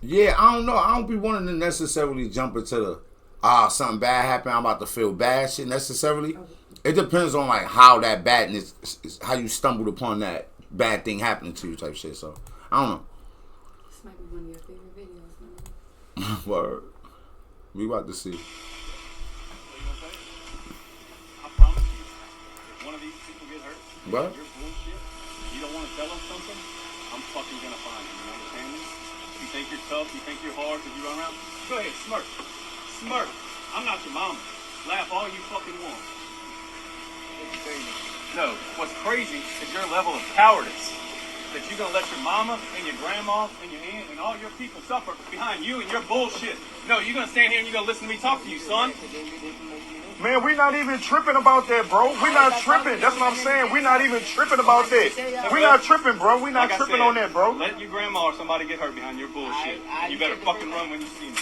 Yeah, I don't know. I don't be wanting to necessarily jump into the something bad happened, I'm about to feel bad shit necessarily. It depends on like how that badness, how you stumbled upon that bad thing happening to you type shit. So I don't know. This might be one of your favorite videos, man. Word. We about to see. I promise you, if one of these people get hurt, What? you're bullshit. You don't want to tell them something. I'm fucking gonna find you. You understand me? You think you're tough? You think you're hard because you run around? Go ahead, smirk. Smirk. I'm not your mama. Laugh all you fucking want. No, what's crazy is your level of cowardice. That you're gonna let your mama and your grandma and your aunt and all your people suffer behind you and your bullshit. No, you're gonna stand here and you're gonna listen to me talk to you, son. Man, we not even tripping about that, bro. We not tripping. That's what I'm saying. We not even tripping about that. We not tripping, bro. We not Like I tripping said, on that, bro. Let your grandma or somebody get hurt behind your bullshit. You better fucking run when you see me.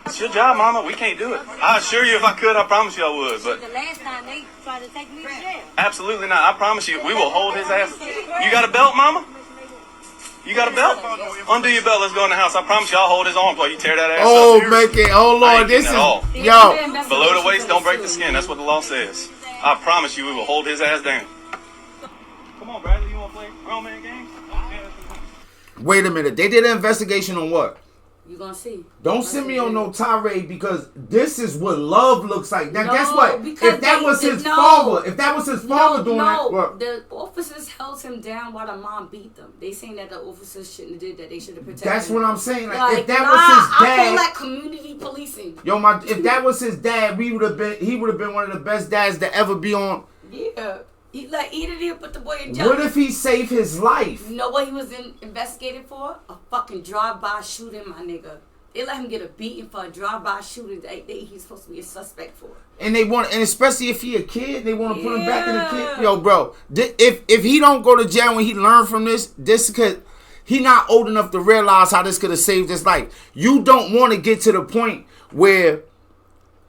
It's your job, mama. We can't do it. I assure you, if I could, I promise you I would. But the last time they tried to take me to jail. absolutely not. I promise you, we will hold his ass. You got a belt, mama? You got a belt? Undo your belt. Let's go in the house. I promise you, I'll hold his arm while you tear that ass Oh, up. make it. Hold I on. ain't This getting is. at all. Yo. Below the waist, don't break the skin. That's what the law says. I promise you, we will hold his ass down. Come on, Bradley. You want to play grown man games? Wait a minute. They did an investigation on what? You gonna see. Don't send me on no tirade because this is what love looks like. Now, guess what? because If that was his no. father, if that was his father doing that, what? The officers held him down while the mom beat them. They saying that the officers shouldn't have did that. They should have protected That's him. what I'm saying. Like, if that nah, was his I call dad, that community policing. yo, if that was his dad, he would have been one of the best dads to ever be on. Yeah. He didn't put the boy in jail. What if he saved his life? You know what he was investigated for? A fucking drive-by shooting, my nigga. They let him get a beating for a drive-by shooting that he's supposed to be a suspect for. And and especially if he a kid, they want to put him back in the kid. Yo, bro, if he don't go to jail when he learned from this could, he not old enough to realize how this could have saved his life. You don't want to get to the point where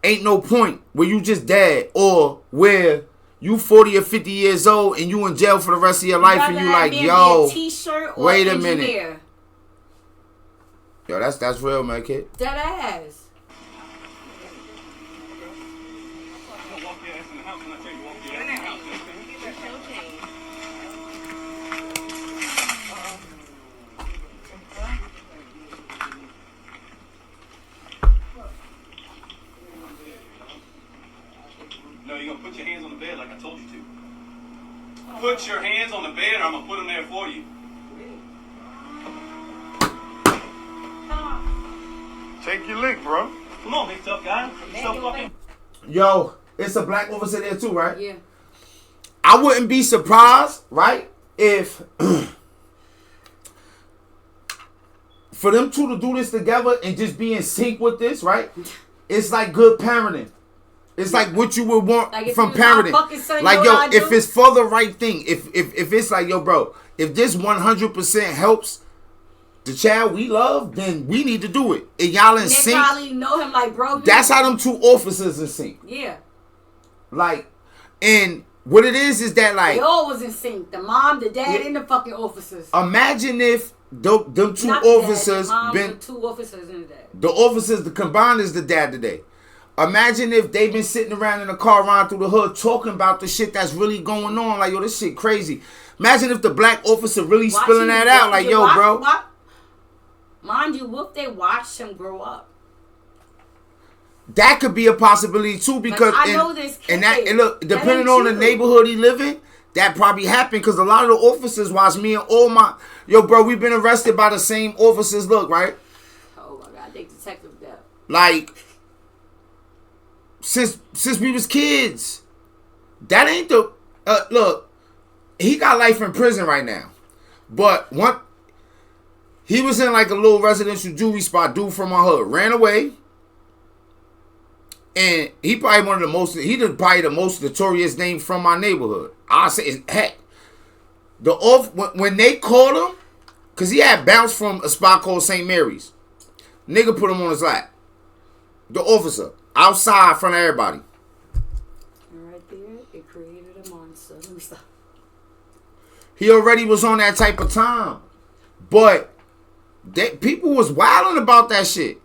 ain't no point, where you just dead, or where you 40 or 50 years old and you in jail for the rest of your life, and you like, yo, wait a minute. Yo, that's real, man, kid. Dead ass. No, you're gonna put your hands on the bed like I told you to. Put your hands on the bed or I'm gonna put them there for you. Take your lick, bro. Come on, big tough guy. So fucking... Yo, it's a black officer there too, right? Yeah. I wouldn't be surprised, right, if for them two to do this together and just be in sync with this, right? It's like good parenting. It's like what you would want like from parenting. Son, like, yo, if it's for the right thing, if it's like, yo, bro, if this 100% helps the child we love, then we need to do it. And y'all in sync. They probably know him like, bro. That's how them two officers in sync. Yeah. Like, and what it is that like they all was in sync. The mom, the dad, and the fucking officers. Imagine if them two Not officers the mom, been the two officers and the dad. The officers, the combined is the dad today. Imagine if they've been sitting around in the car riding through the hood talking about the shit that's really going on. Like, yo, this shit crazy. Imagine if the black officer really spilling that out. Like, yo, bro. Mind you, what if they watched him grow up? That could be a possibility too, because like, I know this kid. And look, depending on the neighborhood he live in, that probably happened because a lot of the officers watch me and all my bro, we've been arrested by the same officers. Look, right? Oh my god, they detective death. Like since we was kids, that ain't the look. He got life in prison right now, but he was in like a little residential juvie spot. Dude from my hood ran away. And he probably probably the most notorious name from my neighborhood. I say, heck, when they caught him, cause he had bounced from a spot called St. Mary's. Nigga put him on his lap. The officer outside in front of everybody. And right there, it created a monster. Let me stop. He already was on that type of time, but people was wilding about that shit.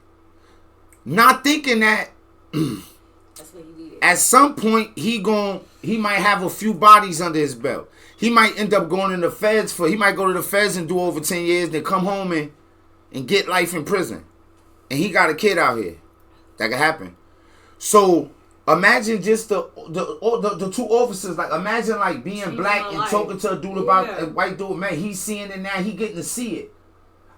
Not thinking that That's what he needed. at some point he might have a few bodies under his belt. He might end up going in the feds he might go to the feds and do over 10 years, then come home and get life in prison. And he got a kid out here. That could happen. So imagine just the two officers, like imagine like being black and talking to a dude about a white dude, man, he's seeing it now, he getting to see it.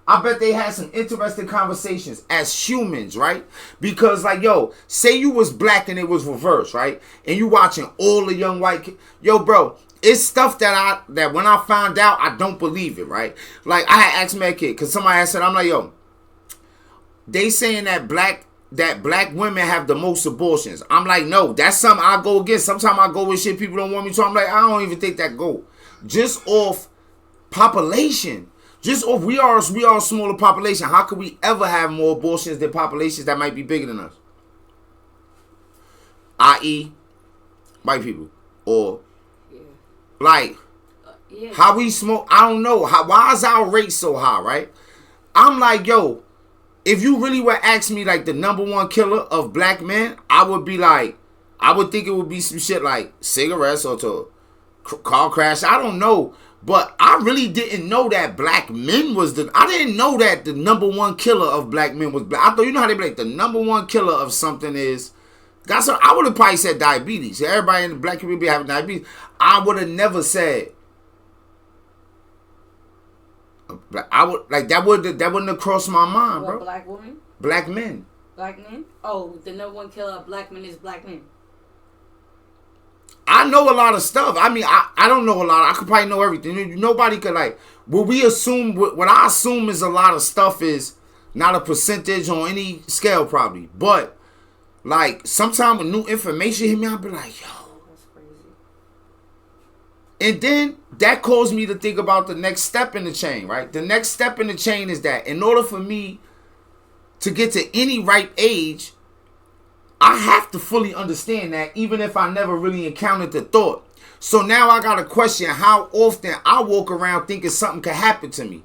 I bet they had some interesting conversations as humans, right? Because like, yo, say you was black and it was reversed, right? And you watching all the young white kids. Yo, bro, it's stuff that when I found out, I don't believe it, right? Like I had asked my kid, because somebody had said, I'm like, yo, they saying that black women have the most abortions. I'm like, no, that's something I go against. Sometimes I go with shit people don't want me to. I'm like, I don't even think that go. Just off population. Just off, we are a smaller population. How could we ever have more abortions than populations that might be bigger than us? I.e., white people. Or, like, how we smoke, I don't know. Why is our rate so high, right? I'm like, yo, if you really were asking me like the number one killer of black men, I would be like, I would think it would be some shit like cigarettes or to car crash. I don't know. But I really didn't know that black men was I didn't know that the number one killer of black men was black. I thought, you know how they be like, the number one killer of something is, I would have probably said diabetes. Everybody in the black community having diabetes. I would have never said, I would, like, that wouldn't have crossed my mind, bro. Black woman? Black men. Black men? Oh, the number one killer of black men is black men. I know a lot of stuff. I mean, I don't know a lot. I could probably know everything. Nobody could, like, what I assume is a lot of stuff is not a percentage on any scale probably. But, like, sometimes when new information hit me, I'll be like, yo. That's crazy. And then that caused me to think about the next step in the chain, right? The next step in the chain is that in order for me to get to any ripe age, I have to fully understand that, even if I never really encountered the thought. So now I got to question how often I walk around thinking something could happen to me.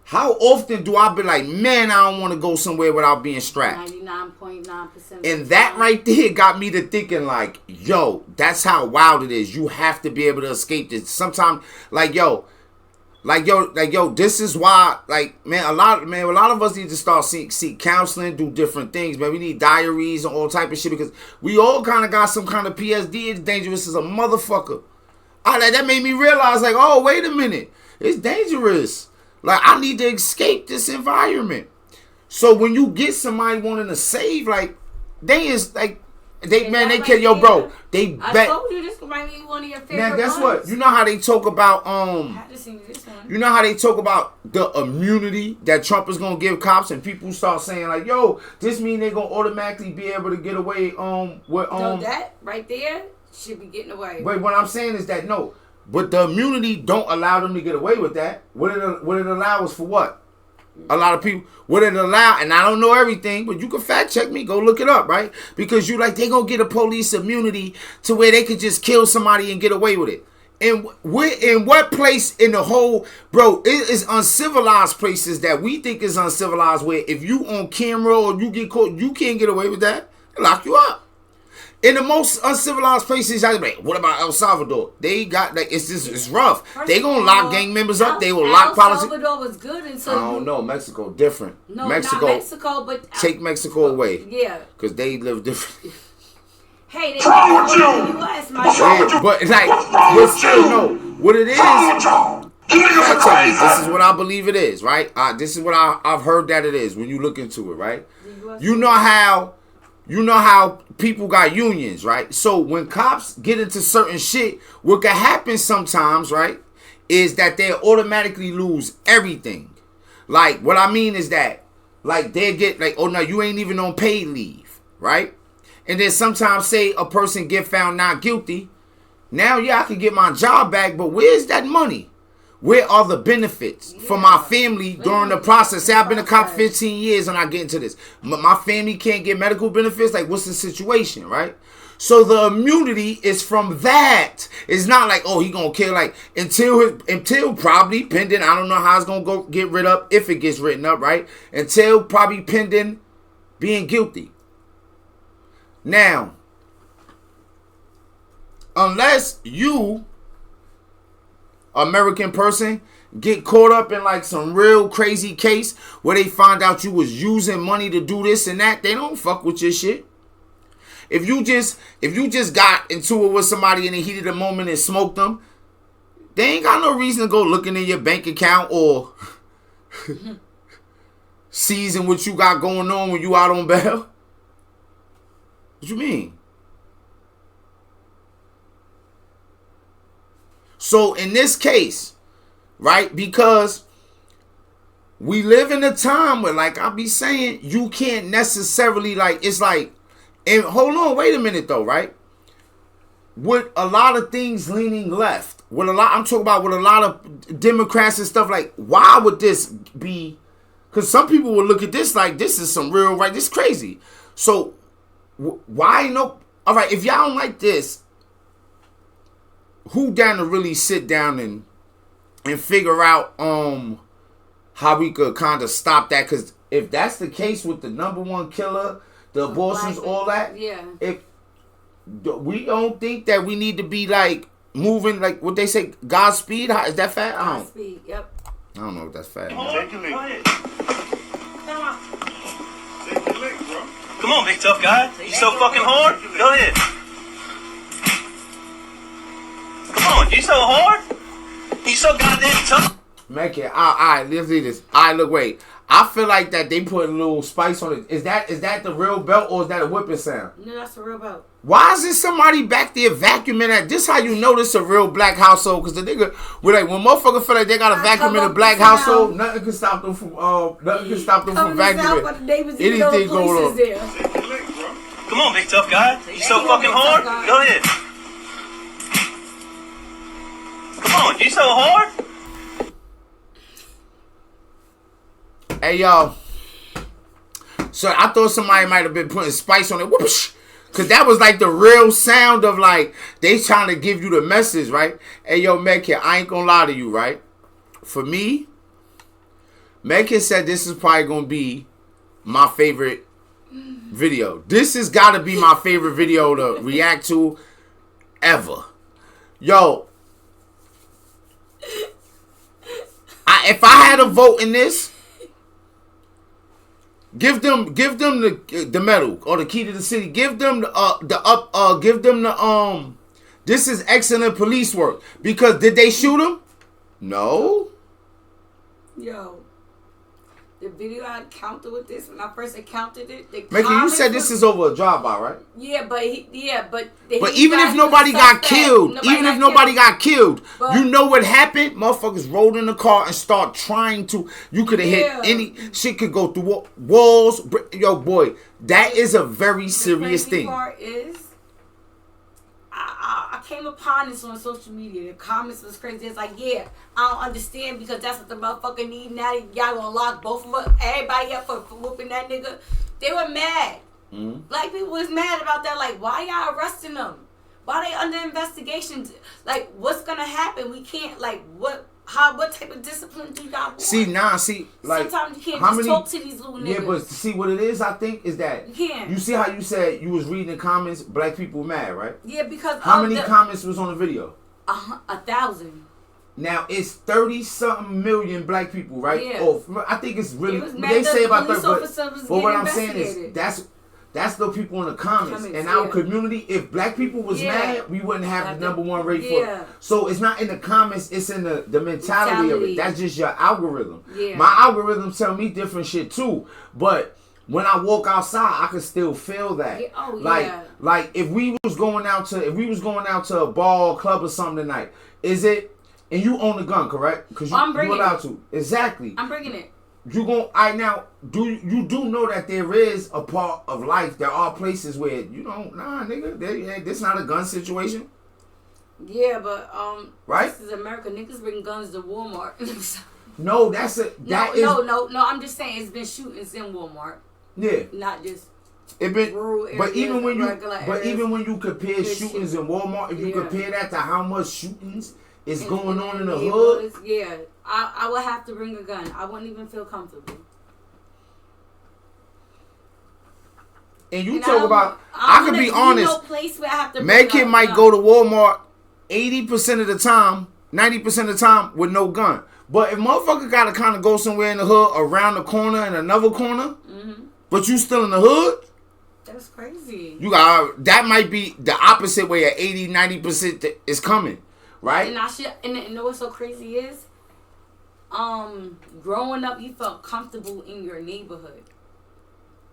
How often do I be like, man, I don't want to go somewhere without being strapped? 99.9%. And that right there got me to thinking like, yo, that's how wild it is. You have to be able to escape this. Sometimes, like, yo, this is why, like, man, a lot of us need to start seek counseling, do different things, man. We need diaries and all type of shit because we all kind of got some kind of PSD. It's dangerous as a motherfucker. That made me realize, like, oh, wait a minute. It's dangerous. Like, I need to escape this environment. So when you get somebody wanting to save, like, they kill, yo, bro. I told you this might be one of your favorite. Now, guess what? You know how they talk about You know how they talk about the immunity that Trump is gonna give cops, and people start saying like, "Yo, this mean they gonna automatically be able to get away with So that right there should be getting away. Wait, what I'm saying is that no, but the immunity don't allow them to get away with that. What it allow is for what? A lot of people, what it allow, and I don't know everything, but you can fact check me, go look it up, right? Because you like, they gonna get a police immunity to where they could just kill somebody and get away with it. And in what place in the whole, bro, it is uncivilized places that we think is uncivilized where if you on camera or you get caught, you can't get away with that. They lock you up. In the most uncivilized places, I like, what about El Salvador? They got, like, it's rough. They gonna lock gang members up. They will lock politics. El Salvador was good until I don't know. Mexico different. No, Mexico, not Mexico, but take Mexico away. Yeah, because they live different. Hey, they live in the U.S., yeah, but like, but still, no. What it is, this is what I believe it is, right? This is what I've heard that it is when you look into it, right? You know how people got unions, right? So when cops get into certain shit, what can happen sometimes, right, is that they automatically lose everything. Like, what I mean is that, like, they get like, oh no, you ain't even on paid leave, right? And then sometimes say a person get found not guilty. Now, yeah, I can get my job back, but where's that money? Where are the benefits for my family during the process? Say I've been a cop 15 years and I get into this. My family can't get medical benefits. Like, what's the situation, right? So the immunity is from that. It's not like, oh, he gonna kill like until probably pending. I don't know how it's gonna go get rid up if it gets written up, right? Until probably pending being guilty. Now, unless you, American person, get caught up in like some real crazy case where they find out you was using money to do this and that, they don't fuck with your shit. If you just got into it with somebody in the heat of the moment and smoked them, they ain't got no reason to go looking in your bank account or seizing what you got going on when you out on bail. What you mean? So in this case, right, because we live in a time where, like I be saying, you can't necessarily, like, it's like, and hold on, wait a minute though, right? With a lot of things leaning left, I'm talking about with a lot of Democrats and stuff, like, why would this be? Because some people would look at this like, this is some real, right, this is crazy. So, why no? All right, if y'all don't like this, who down to really sit down and figure out how we could kind of stop that? Because if that's the case with the number one killer, the abortions, all that, yeah. If we don't think that we need to be like moving, like what they say, Godspeed. Is that fat? Godspeed. Yep. I don't know if that's fat. Take your lick. Take your lick, bro. Come on, big tough guy. You so fucking hard? Go ahead. Come on, you so hard? You so goddamn tough? Make it. All right, let's do this. All right, look, wait. I feel like that they put a little spice on it. Is that the real belt or is that a whipping sound? No, that's the real belt. Why is there somebody back there vacuuming that? This how you know this a real black household? Because the nigga, we're like, when motherfuckers feel like they got a vacuum in a black household, nothing can stop them from vacuuming. Anything going on. There. Come on, big tough guy. You so fucking hard? Go ahead. Come on, you so hard? Hey, y'all. So I thought somebody might have been putting spice on it. Whoosh. Because that was like the real sound of like, they trying to give you the message, right? Hey, yo, Medkit, I ain't gonna lie to you, right? For me, Medkit said this is probably gonna be my favorite video. This has got to be my favorite video to react to ever. Yo. If I had a vote in this, give them the medal or the key to the city. Give them the this is excellent police work. Because did they shoot him? No. Yo. The video I encountered with this, when I first encountered it, Mickey, you said this is over a drive-by, right? Yeah, but But even if nobody got killed, you know what happened? Motherfuckers rolled in the car and start trying to. You could have hit any shit. Could go through walls. Yo, boy, that is a very serious thing. The part is, I came upon this on social media. The comments was crazy. It's like, yeah, I don't understand because that's what the motherfucker need. Now y'all gonna lock both of us, everybody up for whooping that nigga. They were mad. Mm-hmm. Black people was mad about that. Like, why y'all arresting them? Why they under investigation? Like, what's gonna happen? We can't, like, what type of discipline do y'all want? See, like, sometimes you can't just talk to these little niggas. Yeah, but see what it is, I think, is that you see how you said you was reading the comments, black people mad, right? Yeah, because how many comments was on the video? 1,000. Now it's 30-something million black people, right? Yeah. Oh, I think it's really. They say about 30, but what I'm saying is that's the people in the comments. In our community, if black people was mad, we wouldn't have the #1 rate for it. So it's not in the comments, it's in the mentality of it. That's just your algorithm. Yeah. My algorithm tell me different shit too. But when I walk outside, I can still feel that. Yeah. Oh, like if we was going out to a bar or club or something tonight, is it? And you own a gun, correct? Because you're allowed to. Exactly. I'm bringing it. You gon' now do know that there is a part of life. There are places where you don't nigga. This not a gun situation. Yeah, but right? This is America. Niggas bring guns to Walmart. No, I'm just saying it's been shootings in Walmart. Yeah. Not just. It been, rural but areas even when and you, regular but areas. even when you compare shootings in Walmart, if you Yeah. compare that to how much shootings is And- going and on in the hood, neighborhoods, yeah, I would have to bring a gun. I wouldn't even feel comfortable. and you And talk about, I could be honest. No place where I have to Mad bring Kid a might gun. go to Walmart 80% of the time, 90% of the time with no gun. But if motherfucker gotta kind of go somewhere in the hood, around the corner and another corner, but you still in the hood, That's crazy. you got that might be the opposite way. At 80, 90% is coming, right? And I should, and you know what's so crazy is, growing up, you felt comfortable in your neighborhood.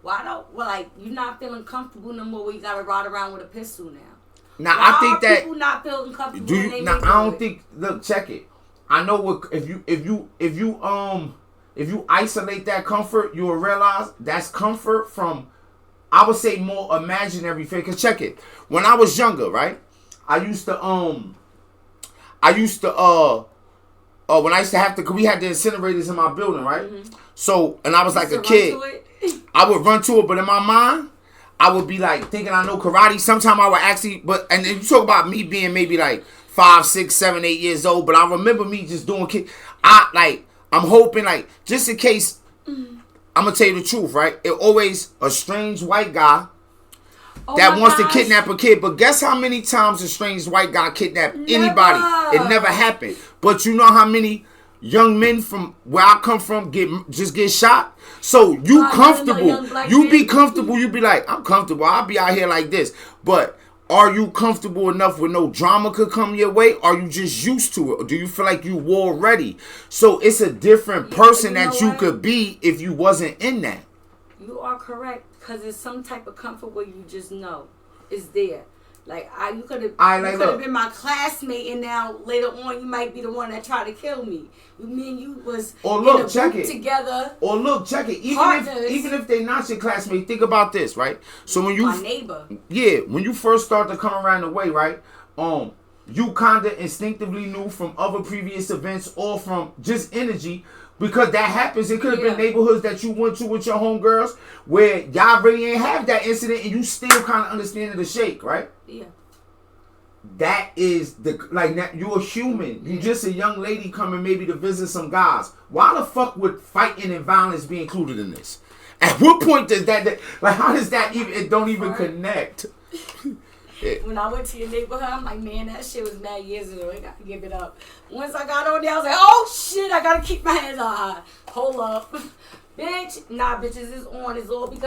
You're not feeling comfortable no more when you gotta ride around with a pistol now. Now Why I think are that people not feeling comfortable do in you their now? neighborhood? I don't think. Look, check it. I know what if you isolate that comfort, you will realize that's comfort from, I would say, more imaginary fear. Cause check it. When I was younger, right, I used to when I used to have to, cause we had the incinerators in my building, right? So, and I was like a kid. I would run to it, but in my mind, I would be like thinking I know karate. Sometimes I would actually, and then you talk about me being maybe like 5, 6, 7, 8 years old, but I remember me just doing I'm hoping like, just in case, I'm gonna tell you the truth, right? It always a strange white guy that wants to kidnap a kid, but guess how many times a strange white guy kidnapped anybody? It never happened. But you know how many young men from where I come from get shot? So you comfortable. You be comfortable. You be like, I'm comfortable. I'll be out here like this. But are you comfortable enough where no drama could come your way? Are you just used to it? Or do you feel like you war ready? So it's a different person that you could be if you wasn't in that. You are correct, because it's some type of comfort where you just know it's there. Like you could have been my classmate, and now later on you might be the one that tried to kill me. Me and you was in a group together. Or look, check it. Even if they not your classmate, think about this, right? So when you my neighbor, when you first start to come around the way, right? You kind of instinctively knew from other previous events or from just energy. Because that happens. It could have been neighborhoods that you went to with your homegirls where y'all really ain't have that incident and you still kind of understanding the shake, right? Yeah. That is you're a human. You just a young lady coming maybe to visit some guys. Why the fuck would fighting and violence be included in this? At what point does that how does that even, it don't even connect? When I went to your neighborhood, I'm like, man, that shit was mad years ago. I gotta give it up. Once I got on there, I was like, oh shit, I gotta keep my hands on high. Hold up. Bitch, nah, bitches, it's on. It's all because